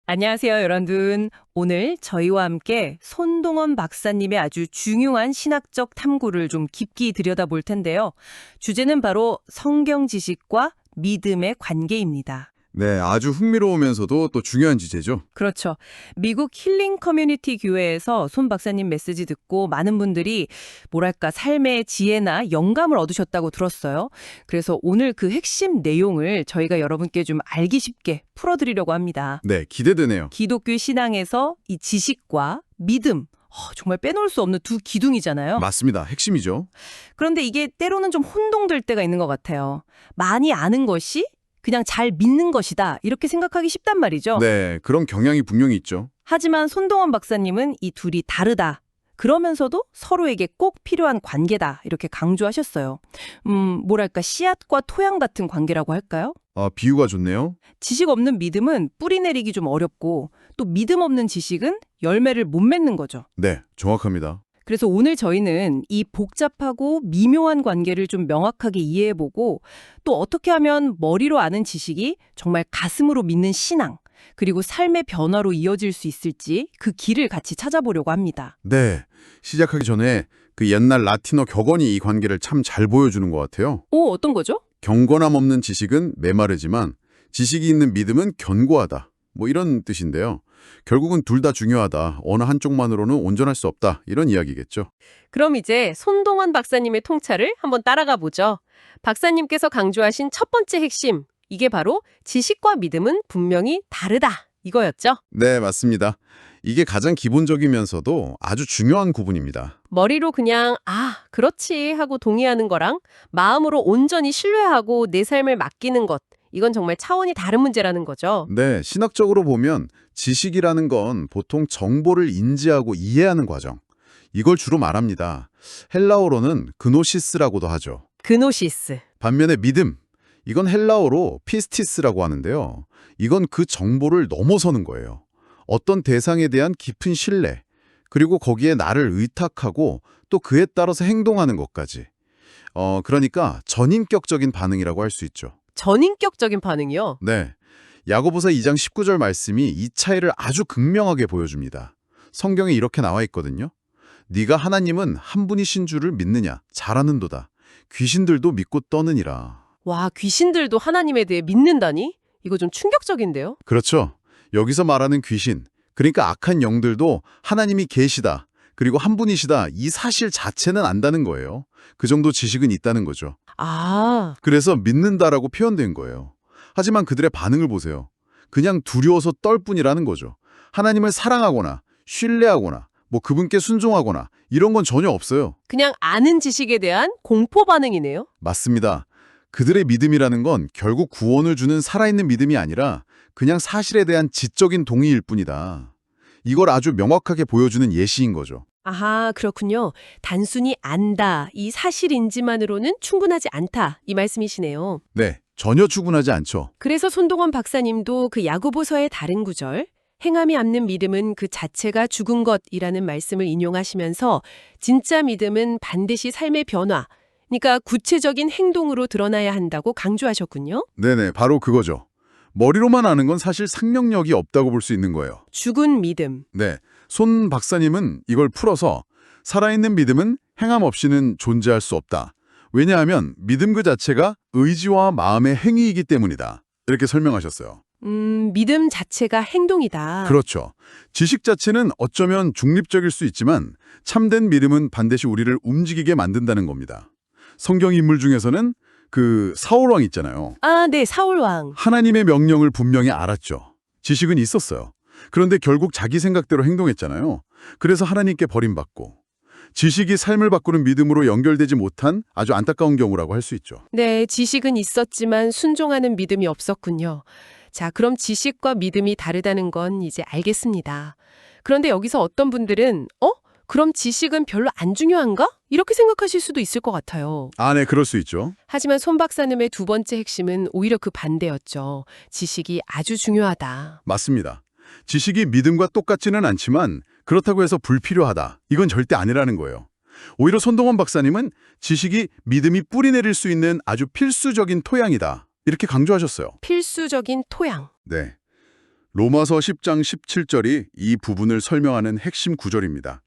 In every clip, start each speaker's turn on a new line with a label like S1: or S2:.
S1: 안녕하세요, 여러분. 오늘 저희와 함께 손동원 박사님의 아주 중요한 신학적 탐구를 좀 깊이 들여다볼 텐데요. 주제는 바로 성경 지식과 믿음의 관계입니다.
S2: 네, 아주 흥미로우면서도 또 중요한 주제죠.
S1: 그렇죠. 미국 힐링 커뮤니티 교회에서 손 박사님 메시지 듣고 많은 분들이 뭐랄까 삶의 지혜나 영감을 얻으셨다고 들었어요. 그래서 오늘 그 핵심 내용을 저희가 여러분께 좀 알기 쉽게 풀어드리려고 합니다.
S2: 네, 기대되네요.
S1: 기독교 신앙에서 이 지식과 믿음, 정말 빼놓을 수 없는 두 기둥이잖아요.
S2: 맞습니다. 핵심이죠.
S1: 그런데 이게 때로는 좀 혼동될 때가 있는 것 같아요. 많이 아는 것이 그냥 잘 믿는 것이다, 이렇게 생각하기 쉽단 말이죠.
S2: 네, 그런 경향이 분명히 있죠.
S1: 하지만 손동원 박사님은 이 둘이 다르다, 그러면서도 서로에게 꼭 필요한 관계다, 이렇게 강조하셨어요. 뭐랄까 씨앗과 토양 같은 관계라고 할까요?
S2: 비유가 좋네요.
S1: 지식 없는 믿음은 뿌리 내리기 좀 어렵고, 또 믿음 없는 지식은 열매를 못 맺는 거죠.
S2: 네, 정확합니다.
S1: 그래서 오늘 저희는 이 복잡하고 미묘한 관계를 좀 명확하게 이해해보고, 또 어떻게 하면 머리로 아는 지식이 정말 가슴으로 믿는 신앙, 그리고 삶의 변화로 이어질 수 있을지 그 길을 같이 찾아보려고 합니다.
S2: 네, 시작하기 전에 그 옛날 라틴어 격언이 이 관계를 참 잘 보여주는 것 같아요.
S1: 어떤 거죠?
S2: 경건함 없는 지식은 메마르지만 지식이 있는 믿음은 견고하다. 뭐 이런 뜻인데요. 결국은 둘 다 중요하다. 어느 한쪽만으로는 온전할 수 없다. 이런 이야기겠죠.
S3: 그럼 이제 손동원 박사님의 통찰을 한번 따라가 보죠. 박사님께서 강조하신 첫 번째 핵심, 이게 바로 지식과 믿음은 분명히 다르다, 이거였죠.
S2: 네, 맞습니다. 이게 가장 기본적이면서도 아주 중요한 구분입니다.
S3: 머리로 그냥 그렇지 하고 동의하는 거랑 마음으로 온전히 신뢰하고 내 삶을 맡기는 것, 이건 정말 차원이 다른 문제라는 거죠.
S2: 네, 신학적으로 보면 지식이라는 건 보통 정보를 인지하고 이해하는 과정. 이걸 주로 말합니다. 헬라어로는 그노시스라고도 하죠.
S3: 그노시스.
S2: 반면에 믿음, 이건 헬라어로 피스티스라고 하는데요. 이건 그 정보를 넘어서는 거예요. 어떤 대상에 대한 깊은 신뢰, 그리고 거기에 나를 의탁하고 또 그에 따라서 행동하는 것까지. 그러니까 전인격적인 반응이라고 할 수 있죠.
S3: 전인격적인 반응이요.
S2: 네. 야고보서 2장 19절 말씀이 이 차이를 아주 극명하게 보여줍니다. 성경에 이렇게 나와 있거든요. 네가 하나님은 한 분이신 줄을 믿느냐? 잘하는도다. 귀신들도 믿고 떠느니라.
S3: 와, 귀신들도 하나님에 대해 믿는다니? 이거 좀 충격적인데요?
S2: 그렇죠. 여기서 말하는 귀신, 그러니까 악한 영들도 하나님이 계시다, 그리고 한 분이시다, 이 사실 자체는 안다는 거예요. 그 정도 지식은 있다는 거죠. 그래서 믿는다라고 표현된 거예요. 하지만 그들의 반응을 보세요. 그냥 두려워서 떨 뿐이라는 거죠. 하나님을 사랑하거나 신뢰하거나 뭐 그분께 순종하거나 이런 건 전혀 없어요.
S3: 그냥 아는 지식에 대한 공포 반응이네요.
S2: 맞습니다. 그들의 믿음이라는 건 결국 구원을 주는 살아있는 믿음이 아니라 그냥 사실에 대한 지적인 동의일 뿐이다. 이걸 아주 명확하게 보여주는 예시인 거죠.
S3: 아하, 그렇군요. 단순히 안다, 이 사실인지만으로는 충분하지 않다, 이 말씀이시네요.
S2: 네, 전혀 충분하지 않죠.
S3: 그래서 손동원 박사님도 그 야고보서의 다른 구절, 행함이 않는 믿음은 그 자체가 죽은 것이라는 말씀을 인용하시면서 진짜 믿음은 반드시 삶의 변화, 그러니까 구체적인 행동으로 드러나야 한다고 강조하셨군요.
S2: 네네, 바로 그거죠. 머리로만 아는 건 사실 상명력이 없다고 볼 수 있는 거예요.
S3: 죽은 믿음.
S2: 네, 손 박사님은 이걸 풀어서 살아있는 믿음은 행함 없이는 존재할 수 없다. 왜냐하면 믿음 그 자체가 의지와 마음의 행위이기 때문이다. 이렇게 설명하셨어요.
S3: 믿음 자체가 행동이다.
S2: 그렇죠. 지식 자체는 어쩌면 중립적일 수 있지만 참된 믿음은 반드시 우리를 움직이게 만든다는 겁니다. 성경 인물 중에서는 그 사울왕 있잖아요.
S3: 네, 사울왕.
S2: 하나님의 명령을 분명히 알았죠. 지식은 있었어요. 그런데 결국 자기 생각대로 행동했잖아요. 그래서 하나님께 버림받고. 지식이 삶을 바꾸는 믿음으로 연결되지 못한 아주 안타까운 경우라고 할 수 있죠.
S3: 네, 지식은 있었지만 순종하는 믿음이 없었군요. 자, 그럼 지식과 믿음이 다르다는 건 이제 알겠습니다. 그런데 여기서 어떤 분들은 그럼 지식은 별로 안 중요한가? 이렇게 생각하실 수도 있을 것 같아요.
S2: 네, 그럴 수 있죠.
S3: 하지만 손 박사님의 두 번째 핵심은 오히려 그 반대였죠. 지식이 아주 중요하다.
S2: 맞습니다. 지식이 믿음과 똑같지는 않지만 그렇다고 해서 불필요하다. 이건 절대 아니라는 거예요. 오히려 손동원 박사님은 지식이 믿음이 뿌리 내릴 수 있는 아주 필수적인 토양이다. 이렇게 강조하셨어요.
S3: 필수적인 토양.
S2: 네. 로마서 10장 17절이 이 부분을 설명하는 핵심 구절입니다.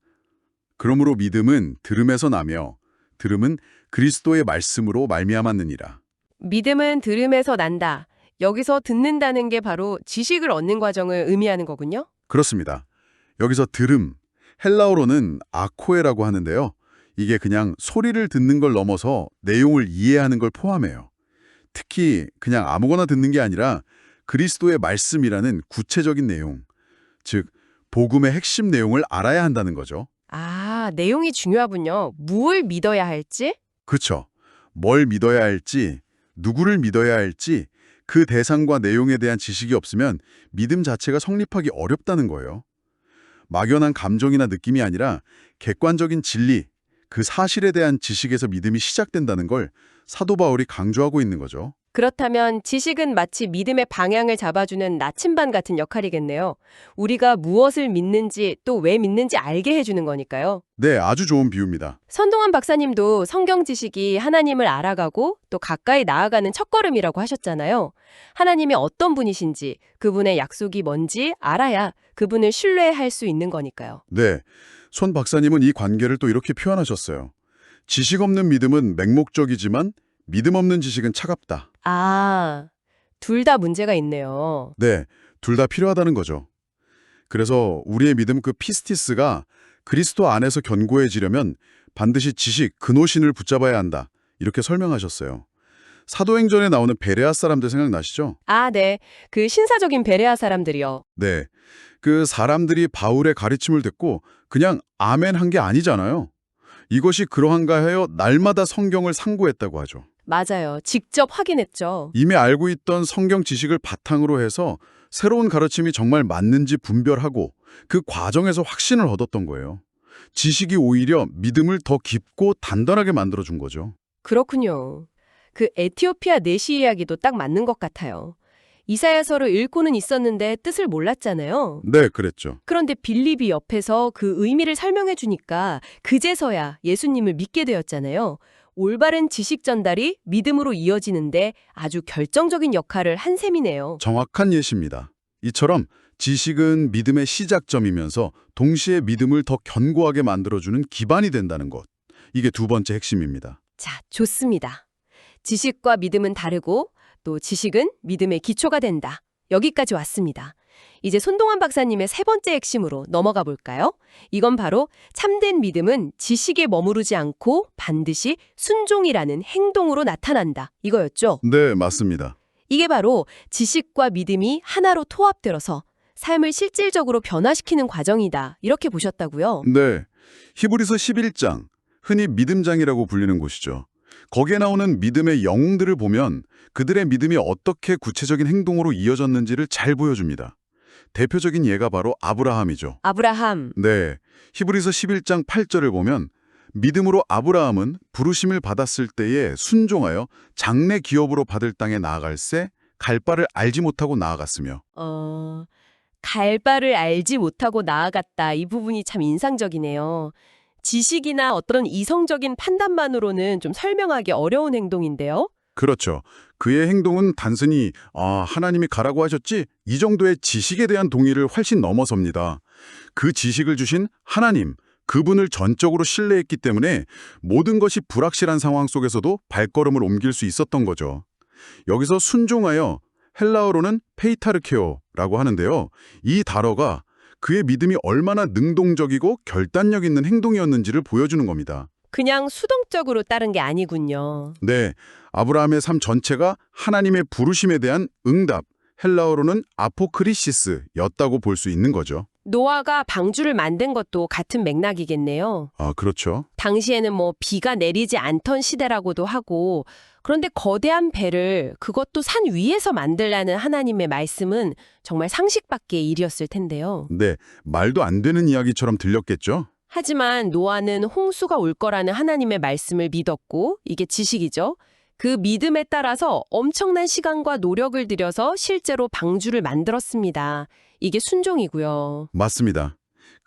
S2: 그러므로 믿음은 들음에서 나며 들음은 그리스도의 말씀으로 말미암았느니라.
S3: 믿음은 들음에서 난다. 여기서 듣는다는 게 바로 지식을 얻는 과정을 의미하는 거군요.
S2: 그렇습니다. 여기서 들음, 헬라어로는 아코에라고 하는데요. 이게 그냥 소리를 듣는 걸 넘어서 내용을 이해하는 걸 포함해요. 특히 그냥 아무거나 듣는 게 아니라 그리스도의 말씀이라는 구체적인 내용, 즉 복음의 핵심 내용을 알아야 한다는 거죠.
S3: 아, 내용이 중요하군요. 뭘 믿어야 할지?
S2: 그렇죠. 뭘 믿어야 할지, 누구를 믿어야 할지 그 대상과 내용에 대한 지식이 없으면 믿음 자체가 성립하기 어렵다는 거예요. 막연한 감정이나 느낌이 아니라 객관적인 진리, 그 사실에 대한 지식에서 믿음이 시작된다는 걸 사도 바울이 강조하고 있는 거죠.
S3: 그렇다면 지식은 마치 믿음의 방향을 잡아주는 나침반 같은 역할이겠네요. 우리가 무엇을 믿는지 또 왜 믿는지 알게 해주는 거니까요.
S2: 네, 아주 좋은 비유입니다.
S3: 선동환 박사님도 성경 지식이 하나님을 알아가고 또 가까이 나아가는 첫걸음이라고 하셨잖아요. 하나님이 어떤 분이신지, 그분의 약속이 뭔지 알아야 그분을 신뢰할 수 있는 거니까요.
S2: 네, 손 박사님은 이 관계를 또 이렇게 표현하셨어요. 지식 없는 믿음은 맹목적이지만 믿음 없는 지식은 차갑다.
S3: 아, 둘 다 문제가 있네요.
S2: 네, 둘 다 필요하다는 거죠. 그래서 우리의 믿음 그 피스티스가 그리스도 안에서 견고해지려면 반드시 지식, 근호신을 붙잡아야 한다. 이렇게 설명하셨어요. 사도행전에 나오는 베레아 사람들 생각나시죠?
S3: 아, 네. 그 신사적인 베레아 사람들이요.
S2: 네, 그 사람들이 바울의 가르침을 듣고 그냥 아멘 한 게 아니잖아요. 이것이 그러한가 하여 날마다 성경을 상고했다고 하죠.
S3: 맞아요. 직접 확인했죠.
S2: 이미 알고 있던 성경 지식을 바탕으로 해서 새로운 가르침이 정말 맞는지 분별하고 그 과정에서 확신을 얻었던 거예요. 지식이 오히려 믿음을 더 깊고 단단하게 만들어준 거죠.
S3: 그렇군요. 그 에티오피아 내시 이야기도 딱 맞는 것 같아요. 이사야서를 읽고는 있었는데 뜻을 몰랐잖아요.
S2: 네, 그랬죠.
S3: 그런데 빌립이 옆에서 그 의미를 설명해 주니까 그제서야 예수님을 믿게 되었잖아요. 올바른 지식 전달이 믿음으로 이어지는데 아주 결정적인 역할을 한 셈이네요.
S2: 정확한 예시입니다. 이처럼 지식은 믿음의 시작점이면서 동시에 믿음을 더 견고하게 만들어주는 기반이 된다는 것. 이게 두 번째 핵심입니다.
S3: 자, 좋습니다. 지식과 믿음은 다르고 또 지식은 믿음의 기초가 된다. 여기까지 왔습니다. 이제 손동환 박사님의 세 번째 핵심으로 넘어가 볼까요? 이건 바로 참된 믿음은 지식에 머무르지 않고 반드시 순종이라는 행동으로 나타난다. 이거였죠?
S2: 네, 맞습니다.
S3: 이게 바로 지식과 믿음이 하나로 통합되어서 삶을 실질적으로 변화시키는 과정이다. 이렇게 보셨다고요?
S2: 네, 히브리서 11장, 흔히 믿음장이라고 불리는 곳이죠. 거기에 나오는 믿음의 영웅들을 보면 그들의 믿음이 어떻게 구체적인 행동으로 이어졌는지를 잘 보여줍니다. 대표적인 예가 바로 아브라함이죠.
S3: 아브라함.
S2: 네, 히브리서 11장 8절을 보면 믿음으로 아브라함은 부르심을 받았을 때에 순종하여 장래 기업으로 받을 땅에 나아갈새 갈 바를 알지 못하고 나아갔으며
S3: 갈 바를 알지 못하고 나아갔다. 이 부분이 참 인상적이네요. 지식이나 어떤 이성적인 판단만으로는 좀 설명하기 어려운 행동인데요.
S2: 그렇죠. 그의 행동은 단순히 하나님이 가라고 하셨지 이 정도의 지식에 대한 동의를 훨씬 넘어섭니다. 그 지식을 주신 하나님, 그분을 전적으로 신뢰했기 때문에 모든 것이 불확실한 상황 속에서도 발걸음을 옮길 수 있었던 거죠. 여기서 순종하여 헬라어로는 페이타르케오라고 하는데요. 이 단어가 그의 믿음이 얼마나 능동적이고 결단력 있는 행동이었는지를 보여주는 겁니다.
S3: 그냥 수동적으로 따른 게 아니군요.
S2: 네, 아브라함의 삶 전체가 하나님의 부르심에 대한 응답, 헬라어로는 아포크리시스였다고 볼 수 있는 거죠.
S3: 노아가 방주를 만든 것도 같은 맥락이겠네요.
S2: 아, 그렇죠.
S3: 당시에는 비가 내리지 않던 시대라고도 하고, 그런데 거대한 배를 그것도 산 위에서 만들라는 하나님의 말씀은 정말 상식 밖의 일이었을 텐데요.
S2: 네, 말도 안 되는 이야기처럼 들렸겠죠?
S3: 하지만 노아는 홍수가 올 거라는 하나님의 말씀을 믿었고, 이게 지식이죠. 그 믿음에 따라서 엄청난 시간과 노력을 들여서 실제로 방주를 만들었습니다. 이게 순종이고요.
S2: 맞습니다.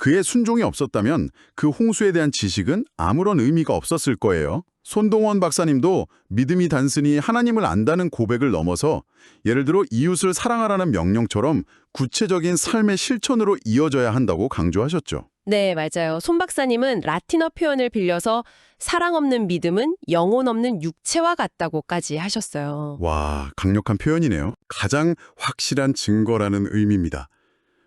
S2: 그의 순종이 없었다면 그 홍수에 대한 지식은 아무런 의미가 없었을 거예요. 손동원 박사님도 믿음이 단순히 하나님을 안다는 고백을 넘어서 예를 들어 이웃을 사랑하라는 명령처럼 구체적인 삶의 실천으로 이어져야 한다고 강조하셨죠.
S3: 네, 맞아요. 손 박사님은 라틴어 표현을 빌려서 사랑 없는 믿음은 영혼 없는 육체와 같다고까지 하셨어요.
S2: 와, 강력한 표현이네요. 가장 확실한 증거라는 의미입니다.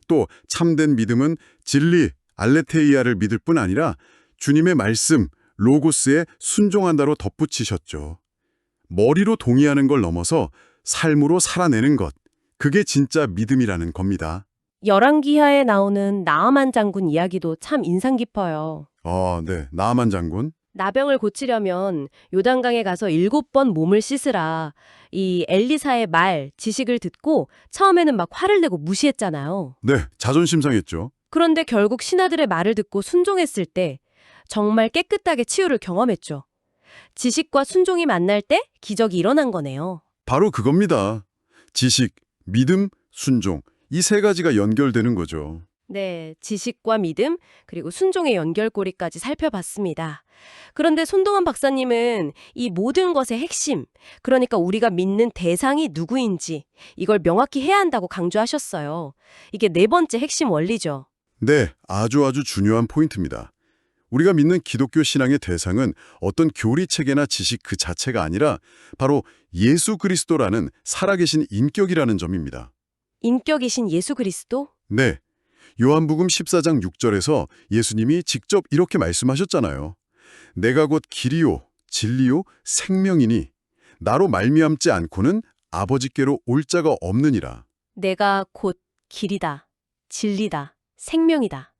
S2: 또 참된 믿음은 진리, 알레테이아를 믿을 뿐 아니라 주님의 말씀, 로고스에 순종한다로 덧붙이셨죠. 머리로 동의하는 걸 넘어서 삶으로 살아내는 것, 그게 진짜 믿음이라는 겁니다.
S3: 열왕기하에 나오는 나아만 장군 이야기도 참 인상 깊어요.
S2: 네, 나아만 장군.
S3: 나병을 고치려면 요단강에 가서 7번 몸을 씻으라. 이 엘리사의 말, 지식을 듣고 처음에는 막 화를 내고 무시했잖아요.
S2: 네, 자존심 상했죠.
S3: 그런데 결국 신하들의 말을 듣고 순종했을 때 정말 깨끗하게 치유를 경험했죠. 지식과 순종이 만날 때 기적이 일어난 거네요.
S2: 바로 그겁니다. 지식, 믿음, 순종. 이 세 가지가 연결되는 거죠.
S3: 네, 지식과 믿음, 그리고 순종의 연결고리까지 살펴봤습니다. 그런데 손동원 박사님은 이 모든 것의 핵심, 그러니까 우리가 믿는 대상이 누구인지 이걸 명확히 해야 한다고 강조하셨어요. 이게 네 번째 핵심 원리죠.
S2: 네, 아주 중요한 포인트입니다. 우리가 믿는 기독교 신앙의 대상은 어떤 교리체계나 지식 그 자체가 아니라 바로 예수 그리스도라는 살아계신 인격이라는 점입니다.
S3: 인격이신 예수 그리스도?
S2: 네, 요한복음 14장 6절에서 예수님이 직접 이렇게 말씀하셨잖아요. 내가 곧 길이요, 진리요, 생명이니 나로 말미암지 않고는 아버지께로 올 자가 없느니라.
S3: 내가 곧 길이다, 진리다, 생명이다.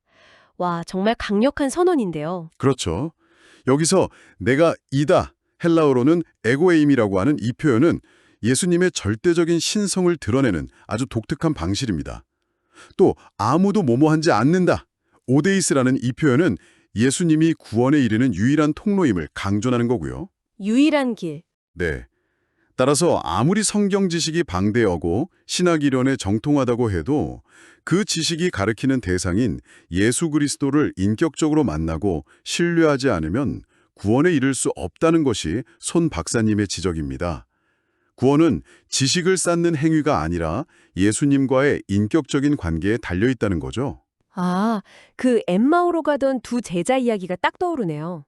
S3: 와, 정말 강력한 선언인데요.
S2: 그렇죠. 여기서 내가 이다, 헬라어로는 에고에임이라고 하는 이 표현은 예수님의 절대적인 신성을 드러내는 아주 독특한 방식입니다. 또 아무도 뭐뭐하지 않는다, 오데이스라는 이 표현은 예수님이 구원에 이르는 유일한 통로임을 강조하는 거고요.
S3: 유일한 길.
S2: 네. 따라서 아무리 성경 지식이 방대하고 신학 이론에 정통하다고 해도 그 지식이 가리키는 대상인 예수 그리스도를 인격적으로 만나고 신뢰하지 않으면 구원에 이를 수 없다는 것이 손 박사님의 지적입니다. 구원은 지식을 쌓는 행위가 아니라 예수님과의 인격적인 관계에 달려있다는 거죠.
S3: 아, 그 엠마오로 가던 두 제자 이야기가 딱 떠오르네요.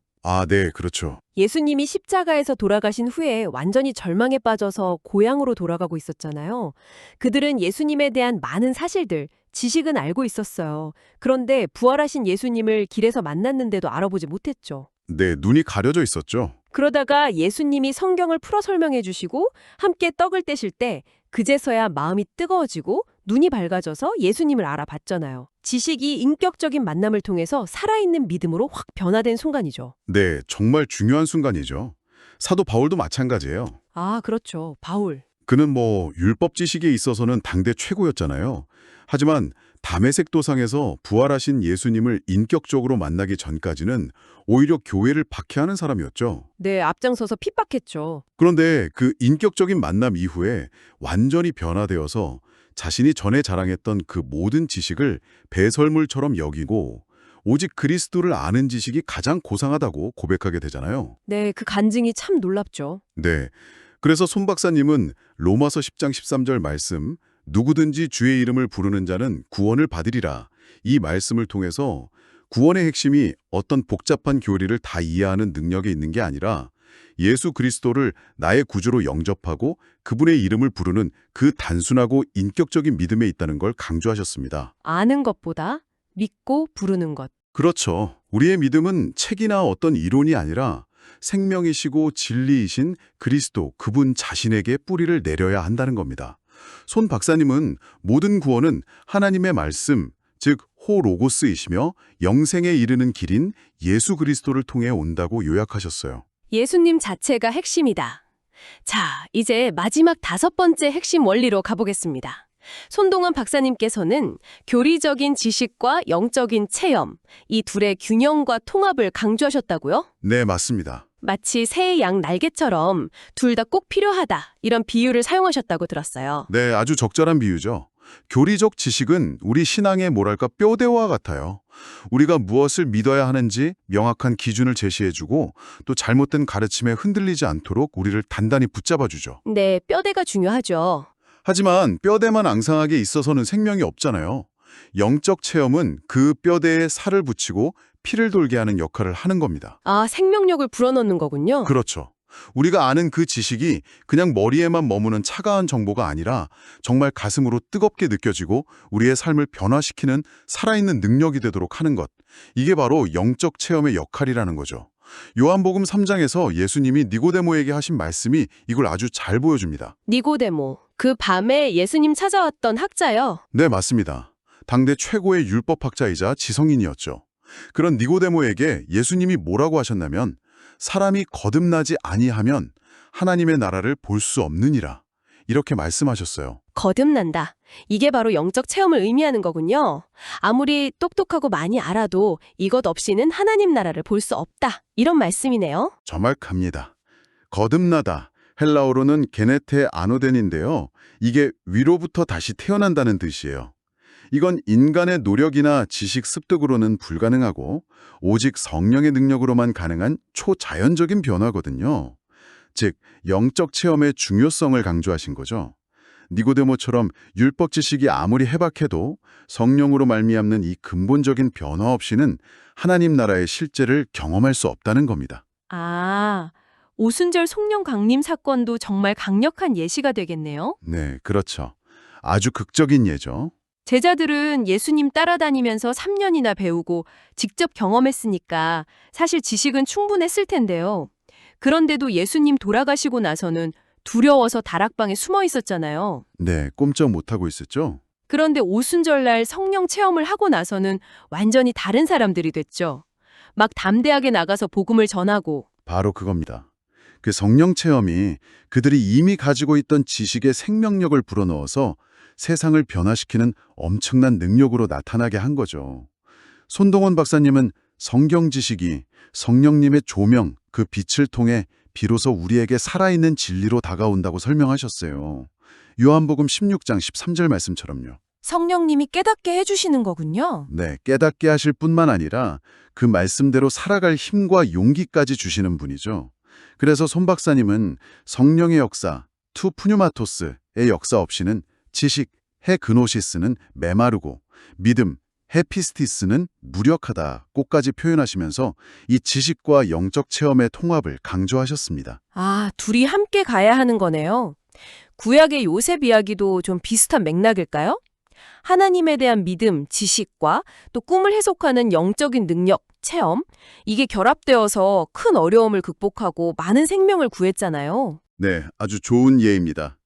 S2: 네, 그렇죠.
S3: 예수님이 십자가에서 돌아가신 후에 완전히 절망에 빠져서 고향으로 돌아가고 있었잖아요. 그들은 예수님에 대한 많은 사실들, 지식은 알고 있었어요. 그런데 부활하신 예수님을 길에서 만났는데도 알아보지 못했죠.
S2: 네, 눈이 가려져 있었죠.
S3: 그러다가 예수님이 성경을 풀어 설명해 주시고 함께 떡을 떼실 때 그제서야 마음이 뜨거워지고 눈이 밝아져서 예수님을 알아봤잖아요. 지식이 인격적인 만남을 통해서 살아있는 믿음으로 확 변화된 순간이죠.
S2: 네, 정말 중요한 순간이죠. 사도 바울도 마찬가지예요.
S3: 아, 그렇죠. 바울.
S2: 그는 율법 지식에 있어서는 당대 최고였잖아요. 하지만 다메섹 도상에서 부활하신 예수님을 인격적으로 만나기 전까지는 오히려 교회를 박해하는 사람이었죠.
S3: 네, 앞장서서 핍박했죠.
S2: 그런데 그 인격적인 만남 이후에 완전히 변화되어서 자신이 전에 자랑했던 그 모든 지식을 배설물처럼 여기고 오직 그리스도를 아는 지식이 가장 고상하다고 고백하게 되잖아요.
S3: 네, 그 간증이 참 놀랍죠.
S2: 네. 그래서 손 박사님은 로마서 10장 13절 말씀 누구든지 주의 이름을 부르는 자는 구원을 받으리라. 이 말씀을 통해서 구원의 핵심이 어떤 복잡한 교리를 다 이해하는 능력에 있는 게 아니라 예수 그리스도를 나의 구주로 영접하고 그분의 이름을 부르는 그 단순하고 인격적인 믿음에 있다는 걸 강조하셨습니다.
S3: 아는 것보다 믿고 부르는 것.
S2: 그렇죠. 우리의 믿음은 책이나 어떤 이론이 아니라 생명이시고 진리이신 그리스도 그분 자신에게 뿌리를 내려야 한다는 겁니다. 손 박사님은 모든 구원은 하나님의 말씀, 즉 호로고스이시며 영생에 이르는 길인 예수 그리스도를 통해 온다고 요약하셨어요.
S3: 예수님 자체가 핵심이다. 자, 이제 마지막 5번째 핵심 원리로 가보겠습니다. 손동원 박사님께서는 교리적인 지식과 영적인 체험, 이 둘의 균형과 통합을 강조하셨다고요?
S2: 네, 맞습니다.
S3: 마치 새의 양 날개처럼 둘 다 꼭 필요하다, 이런 비유를 사용하셨다고 들었어요.
S2: 네, 아주 적절한 비유죠. 교리적 지식은 우리 신앙의 뭐랄까 뼈대와 같아요. 우리가 무엇을 믿어야 하는지 명확한 기준을 제시해주고 또 잘못된 가르침에 흔들리지 않도록 우리를 단단히 붙잡아주죠.
S3: 네, 뼈대가 중요하죠.
S2: 하지만 뼈대만 앙상하게 있어서는 생명이 없잖아요. 영적 체험은 그 뼈대에 살을 붙이고 피를 돌게 하는 역할을 하는 겁니다.
S3: 아, 생명력을 불어넣는 거군요.
S2: 그렇죠. 우리가 아는 그 지식이 그냥 머리에만 머무는 차가운 정보가 아니라 정말 가슴으로 뜨겁게 느껴지고 우리의 삶을 변화시키는 살아있는 능력이 되도록 하는 것. 이게 바로 영적 체험의 역할이라는 거죠. 요한복음 3장에서 예수님이 니고데모에게 하신 말씀이 이걸 아주 잘 보여줍니다.
S3: 니고데모, 그 밤에 예수님 찾아왔던 학자요.
S2: 네, 맞습니다. 당대 최고의 율법학자이자 지성인이었죠. 그런 니고데모에게 예수님이 뭐라고 하셨냐면 사람이 거듭나지 아니하면 하나님의 나라를 볼 수 없느니라. 이렇게 말씀하셨어요.
S3: 거듭난다. 이게 바로 영적 체험을 의미하는 거군요. 아무리 똑똑하고 많이 알아도 이것 없이는 하나님 나라를 볼 수 없다. 이런 말씀이네요.
S2: 정확합니다. 거듭나다. 헬라어로는 게네테 아노덴인데요. 이게 위로부터 다시 태어난다는 뜻이에요. 이건 인간의 노력이나 지식 습득으로는 불가능하고 오직 성령의 능력으로만 가능한 초자연적인 변화거든요. 즉, 영적 체험의 중요성을 강조하신 거죠. 니고데모처럼 율법 지식이 아무리 해박해도 성령으로 말미암는 이 근본적인 변화 없이는 하나님 나라의 실제를 경험할 수 없다는 겁니다.
S3: 아, 오순절 송년 강림 사건도 정말 강력한 예시가 되겠네요.
S2: 네, 그렇죠. 아주 극적인 예죠.
S3: 제자들은 예수님 따라다니면서 3년이나 배우고 직접 경험했으니까 사실 지식은 충분했을 텐데요. 그런데도 예수님 돌아가시고 나서는 두려워서 다락방에 숨어 있었잖아요.
S2: 네, 꼼짝 못하고 있었죠.
S3: 그런데 오순절날 성령 체험을 하고 나서는 완전히 다른 사람들이 됐죠. 막 담대하게 나가서 복음을 전하고.
S2: 바로 그겁니다. 그 성령 체험이 그들이 이미 가지고 있던 지식의 생명력을 불어넣어서 세상을 변화시키는 엄청난 능력으로 나타나게 한 거죠. 손동원 박사님은 성경 지식이 성령님의 조명, 그 빛을 통해 비로소 우리에게 살아있는 진리로 다가온다고 설명하셨어요. 요한복음 16장 13절 말씀처럼요.
S1: 성령님이 깨닫게 해주시는 거군요.
S2: 네, 깨닫게 하실 뿐만 아니라 그 말씀대로 살아갈 힘과 용기까지 주시는 분이죠. 그래서 손 박사님은 성령의 역사, 투 푸뉴마토스의 역사 없이는 지식, 헤그노시스는 메마르고 믿음, 헤피스티스는 무력하다 꼭까지 표현하시면서 이 지식과 영적 체험의 통합을 강조하셨습니다.
S1: 아, 둘이 함께 가야 하는 거네요. 구약의 요셉 이야기도 좀 비슷한 맥락일까요? 하나님에 대한 믿음, 지식과 또 꿈을 해석하는 영적인 능력, 체험, 이게 결합되어서 큰 어려움을 극복하고 많은 생명을 구했잖아요.
S2: 네, 아주 좋은 예입니다.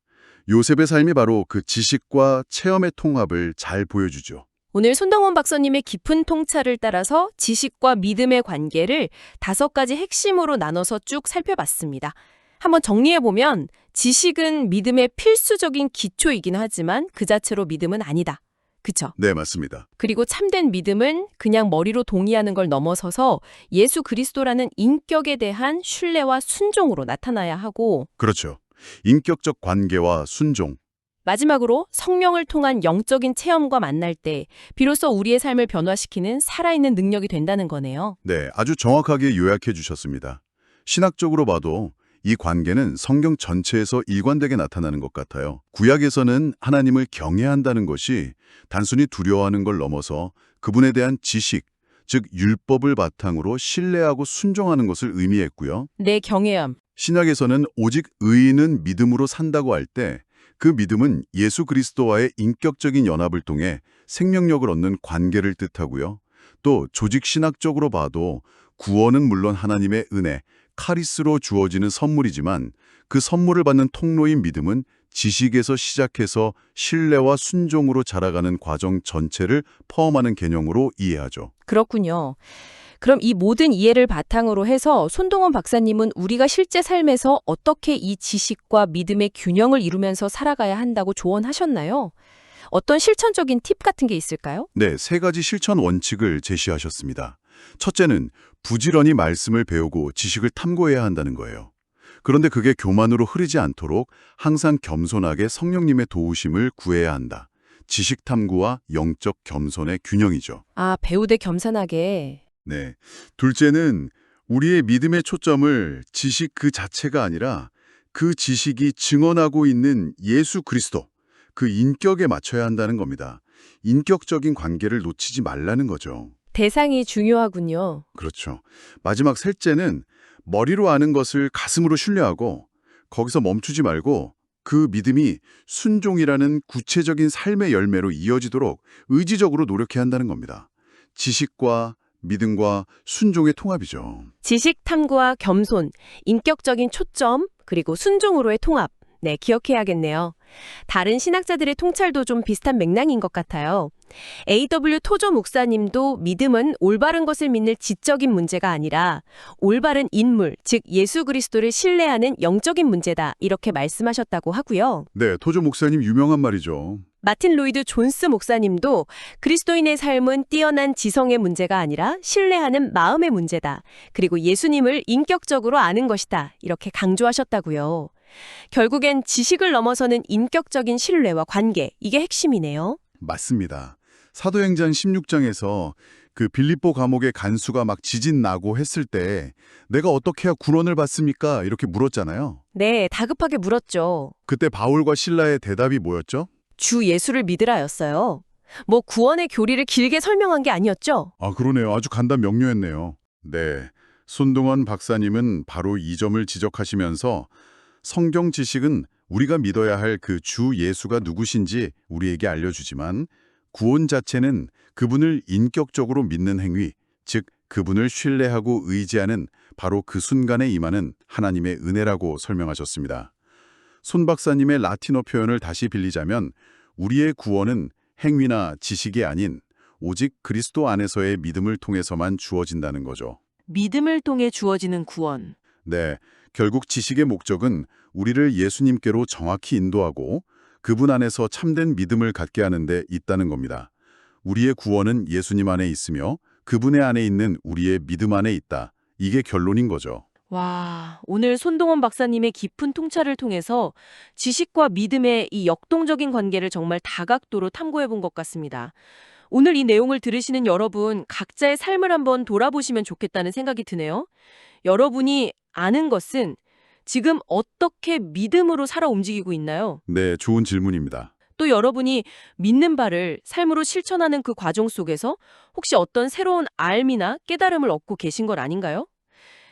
S2: 요셉의 삶이 바로 그 지식과 체험의 통합을 잘 보여주죠.
S3: 오늘 손동원 박사님의 깊은 통찰을 따라서 지식과 믿음의 관계를 5가지 핵심으로 나눠서 쭉 살펴봤습니다. 한번 정리해보면 지식은 믿음의 필수적인 기초이긴 하지만 그 자체로 믿음은 아니다. 그쵸?
S2: 네, 맞습니다.
S3: 그리고 참된 믿음은 그냥 머리로 동의하는 걸 넘어서서 예수 그리스도라는 인격에 대한 신뢰와 순종으로 나타나야 하고
S2: 그렇죠. 인격적 관계와 순종.
S3: 마지막으로 성령을 통한 영적인 체험과 만날 때 비로소 우리의 삶을 변화시키는 살아있는 능력이 된다는 거네요.
S2: 네, 아주 정확하게 요약해 주셨습니다. 신학적으로 봐도 이 관계는 성경 전체에서 일관되게 나타나는 것 같아요. 구약에서는 하나님을 경외한다는 것이 단순히 두려워하는 걸 넘어서 그분에 대한 지식, 즉 율법을 바탕으로 신뢰하고 순종하는 것을 의미했고요.
S3: 내 경외함.
S2: 신약에서는 오직 의인은 믿음으로 산다고 할 때 그 믿음은 예수 그리스도와의 인격적인 연합을 통해 생명력을 얻는 관계를 뜻하고요. 또 조직 신학적으로 봐도 구원은 물론 하나님의 은혜, 카리스로 주어지는 선물이지만 그 선물을 받는 통로인 믿음은 지식에서 시작해서 신뢰와 순종으로 자라가는 과정 전체를 포함하는 개념으로 이해하죠.
S3: 그렇군요. 그럼 이 모든 이해를 바탕으로 해서 손동원 박사님은 우리가 실제 삶에서 어떻게 이 지식과 믿음의 균형을 이루면서 살아가야 한다고 조언하셨나요? 어떤 실천적인 팁 같은 게 있을까요?
S2: 네, 3가지 실천 원칙을 제시하셨습니다. 첫째는 부지런히 말씀을 배우고 지식을 탐구해야 한다는 거예요. 그런데 그게 교만으로 흐르지 않도록 항상 겸손하게 성령님의 도우심을 구해야 한다. 지식 탐구와 영적 겸손의 균형이죠.
S3: 아, 배우되 겸손하게.
S2: 네. 둘째는 우리의 믿음의 초점을 지식 그 자체가 아니라 그 지식이 증언하고 있는 예수 그리스도, 그 인격에 맞춰야 한다는 겁니다. 인격적인 관계를 놓치지 말라는 거죠.
S3: 대상이 중요하군요.
S2: 그렇죠. 마지막 셋째는 머리로 아는 것을 가슴으로 신뢰하고 거기서 멈추지 말고 그 믿음이 순종이라는 구체적인 삶의 열매로 이어지도록 의지적으로 노력해야 한다는 겁니다. 지식과 믿음과 순종의 통합이죠.
S3: 지식 탐구와 겸손, 인격적인 초점, 그리고 순종으로의 통합. 네, 기억해야겠네요. 다른 신학자들의 통찰도 좀 비슷한 맥락인 것 같아요. A.W. 토조 목사님도 믿음은 올바른 것을 믿는 지적인 문제가 아니라 올바른 인물, 즉 예수 그리스도를 신뢰하는 영적인 문제다, 이렇게 말씀하셨다고 하고요.
S2: 네, 토조 목사님 유명한 말이죠.
S3: 마틴 로이드 존스 목사님도 그리스도인의 삶은 뛰어난 지성의 문제가 아니라 신뢰하는 마음의 문제다. 그리고 예수님을 인격적으로 아는 것이다, 이렇게 강조하셨다고요. 결국엔 지식을 넘어서는 인격적인 신뢰와 관계, 이게 핵심이네요.
S2: 맞습니다. 사도행전 16장에서 그 빌립보 감옥의 간수가 막 지진 나고 했을 때 내가 어떻게 해야 구원을 받습니까? 이렇게 물었잖아요.
S3: 네, 다급하게 물었죠.
S2: 그때 바울과 실라의 대답이 뭐였죠?
S3: 주 예수를 믿으라였어요. 뭐 구원의 교리를 길게 설명한 게 아니었죠?
S2: 아, 그러네요. 아주 간단 명료했네요. 네, 손동원 박사님은 바로 이 점을 지적하시면서 성경 지식은 우리가 믿어야 할 그 주 예수가 누구신지 우리에게 알려주지만 구원 자체는 그분을 인격적으로 믿는 행위, 즉 그분을 신뢰하고 의지하는 바로 그 순간에 임하는 하나님의 은혜라고 설명하셨습니다. 손 박사님의 라틴어 표현을 다시 빌리자면 우리의 구원은 행위나 지식이 아닌 오직 그리스도 안에서의 믿음을 통해서만 주어진다는 거죠.
S3: 믿음을 통해 주어지는 구원.
S2: 네, 결국 지식의 목적은 우리를 예수님께로 정확히 인도하고 그분 안에서 참된 믿음을 갖게 하는 데 있다는 겁니다. 우리의 구원은 예수님 안에 있으며 그분의 안에 있는 우리의 믿음 안에 있다. 이게 결론인 거죠.
S3: 와, 오늘 손동원 박사님의 깊은 통찰을 통해서 지식과 믿음의 이 역동적인 관계를 정말 다각도로 탐구해 본 것 같습니다. 오늘 이 내용을 들으시는 여러분, 각자의 삶을 한번 돌아보시면 좋겠다는 생각이 드네요. 여러분이 아는 것은 지금 어떻게 믿음으로 살아 움직이고 있나요?
S2: 네, 좋은 질문입니다.
S3: 또 여러분이 믿는 바를 삶으로 실천하는 그 과정 속에서 혹시 어떤 새로운 알미나 깨달음을 얻고 계신 것 아닌가요?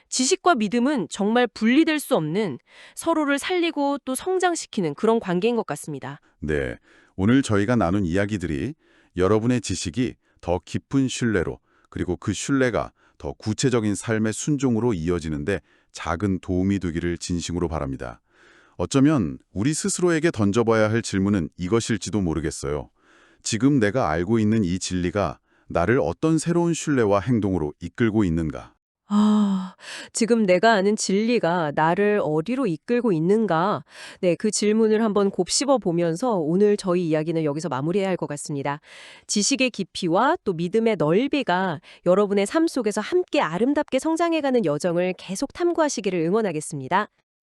S3: 지식과 믿음은 정말 분리될 수 없는, 서로를 살리고 또 성장시키는 그런 관계인 것 같습니다.
S2: 네, 오늘 저희가 나눈 이야기들이 여러분의 지식이 더 깊은 신뢰로 그리고 그 신뢰가 더 구체적인 삶의 순종으로 이어지는데 작은 도움이 되기를 진심으로 바랍니다. 어쩌면 우리 스스로에게 던져봐야 할 질문은 이것일지도 모르겠어요. 지금 내가 알고 있는 이 진리가 나를 어떤 새로운 신뢰와 행동으로 이끌고 있는가?
S3: 아, 지금 내가 아는 진리가 나를 어디로 이끌고 있는가? 네, 그 질문을 한번 곱씹어 보면서 오늘 저희 이야기는 여기서 마무리해야 할 것 같습니다. 지식의 깊이와 또 믿음의 넓이가 여러분의 삶 속에서 함께 아름답게 성장해가는 여정을 계속 탐구하시기를 응원하겠습니다.